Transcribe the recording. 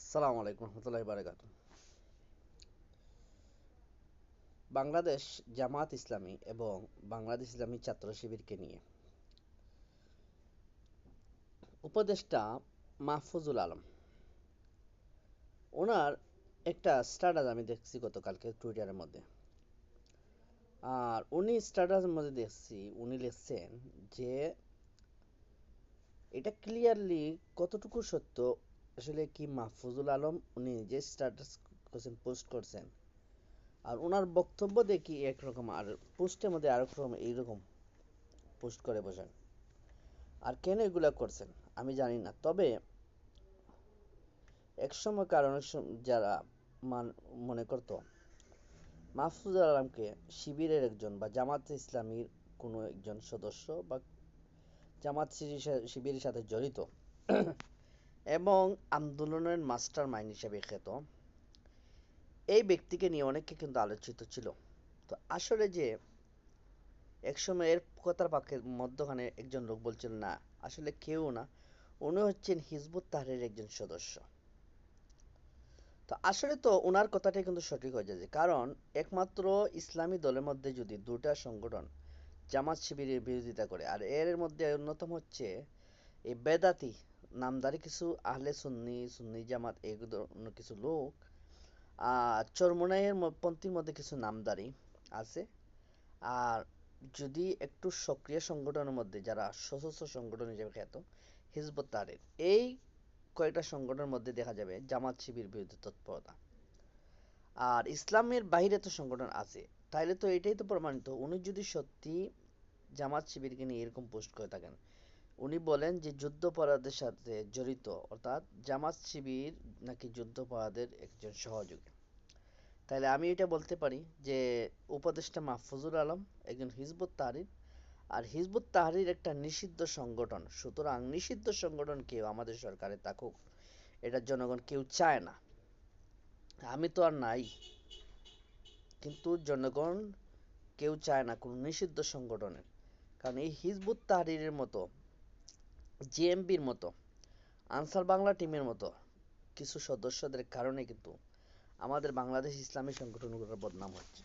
আসসালামু আলাইকুম রহমতুল্লাহি বারাকাতুহু। বাংলাদেশ জামায়াত ইসলামী এবং বাংলাদেশ ইসলামী ছাত্র শিবিরকে নিয়ে উপদেষ্টা মাহফুজুল আলম ওনার একটা স্ট্যাটাস আমি দেখছি গতকালকে টুইটারের মধ্যে। আর উনি স্ট্যাটাসের মধ্যে দেখছি উনি লিখছেন যে এটা ক্লিয়ারলি কতটুকু সত্য আসলে কি মাহফুজুল আলম উনি যে স্ট্যাটাস করছেন পোস্ট করছেন আর ওনার বক্তব্য দেখি একরকম আর পোস্টের মধ্যে আরেক রকম এইরকম পোস্ট করে বসেন। আর কেন এগুলা করছেন আমি জানি না, তবে একসময় কারণ যারা মনে করতো মাহফুজুল আলমকে শিবিরের একজন বা জামাত ইসলামীর কোনো একজন সদস্য বা জামাত শিবিরের সাথে জড়িত এবং আন্দোলনের মাস্টার মাইন্ড হিসেবে খ্যাত এই ব্যক্তিকে নিয়ে অনেকে কিন্তু আলোচিত ছিল। তো আসলে যে একসময় এর কথার পাকের মধ্যখানে একজন লোক বলছিল না, আসলে কেউ না, উনি হচ্ছেন হিজবুত তাহরীরের একজন সদস্য। তো আসলে তো ওনার কথাটাই কিন্তু সঠিক হয়ে যাচ্ছে, কারণ একমাত্র ইসলামী দলের মধ্যে যদি দুটা সংগঠন জামাত শিবিরের বিরোধিতা করে আর এর মধ্যে অন্যতম হচ্ছে এই বেদাতি নামধারী কিছু আহলে সুন্নি সুন্নি জামাত এগুলো কিছু লোক চরমোনাইয়ের পন্থীর মধ্যে কিছু নামধারী আছে। আর যদি একটু সক্রিয় সংগঠনের মধ্যে যারা সশস্ত্র সংগঠন হিসেবে খ্যাত হিজবুত তাহরীর, এই কয়েকটা সংগঠনের মধ্যে দেখা যাবে জামাত শিবির বিরুদ্ধে তৎপরতা। আর ইসলামের বাইরে তো সংগঠন আছে, তাইলে তো এটাই তো প্রমাণিত উনি যদি সত্যি জামাত শিবিরকে নিয়ে এরকম পোস্ট করে থাকেন। উনি বলেন যে যুদ্ধাপরাধের সাথে জড়িত, অর্থাৎ জামাত শিবির নাকি যুদ্ধাপরাধের একজন সহযোগী। তাইলে আমি এটা বলতে পারি যে উপদেষ্টা মাহফুজুল আলম একজন হিজবুত তাহরীর, আর হিজবুত তাহরীর একটা নিষিদ্ধ সংগঠন। সুতরাং নিষিদ্ধ সংগঠন কেউ আমাদের সরকারে থাকুক এটা জনগণ কেউ চায় না। আমি তো আর নাই, কিন্তু জনগণ কেউ চায় না কোনো নিষিদ্ধ সংগঠনের। কারণ এই হিজবুত তাহরীরের মতো, জেএমবির মতো, আনসার বাংলা টিমের মতো কিছু সদস্যদের কারণে কিন্তু আমাদের বাংলাদেশ ইসলামী সংগঠনগুলোর বদনাম হচ্ছে।